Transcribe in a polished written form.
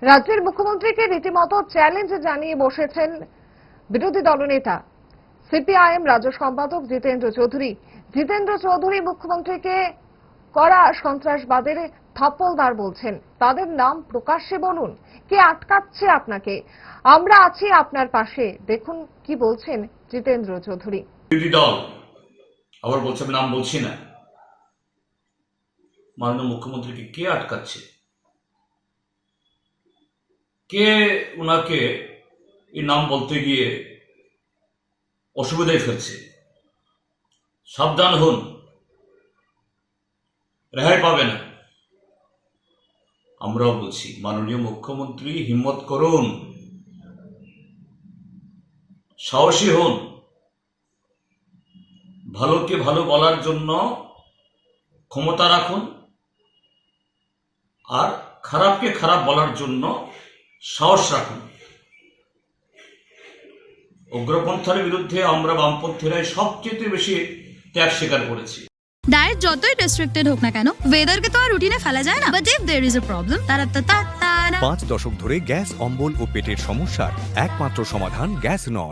রাজ্যের মুখ্যমন্ত্রীকে রীতিমতো চ্যালেঞ্জ জানিয়ে বসেছেন বিরোধী দলনেতা সিপিআইএম রাজ্য সম্পাদক জিতেন্দ্র চৌধুরী। জিতেন্দ্র চৌধুরী মুখ্যমন্ত্রীকে কড়া সন্ত্রাসবাদের থাপ্পড়দার বলছেন। তাদের নাম প্রকাশ্যে বলুন, কে আটকাচ্ছে আপনাকে? আমরা আছি আপনার পাশে। দেখুন কি বলছেন জিতেন্দ্র চৌধুরী। বিরোধী দল আবার বলছে আমি নাম বলছি না। মাননীয় মুখ্যমন্ত্রীকে কে আটকাচ্ছে? কে ওনাকে এই নাম বলতে গিয়ে অসুবিধায় ফেলছে? সাবধান হন, রেহাই পাবে না। আমরাও বলছি মাননীয় মুখ্যমন্ত্রী হিম্মত করুন, সাহসী হন। ভালোকে ভালো বলার জন্য ক্ষমতা রাখুন, আর খারাপকে খারাপ বলার জন্য সাহস রাখুন। উগ্রপন্থার বিরুদ্ধে আমরা বামপন্থীরাই সবচেয়ে বেশি ত্যাগ স্বীকার করেছি। ডায়েট যতই রেস্ট্রিক্টেড হোক না কেন, ওয়েদারকে তো আর রুটিনে ফেলা যায় না। But if there is a problem, 5 দশক ধরে গ্যাস, অম্বল ও পেটের সমস্যার একমাত্র সমাধান গ্যাস নল।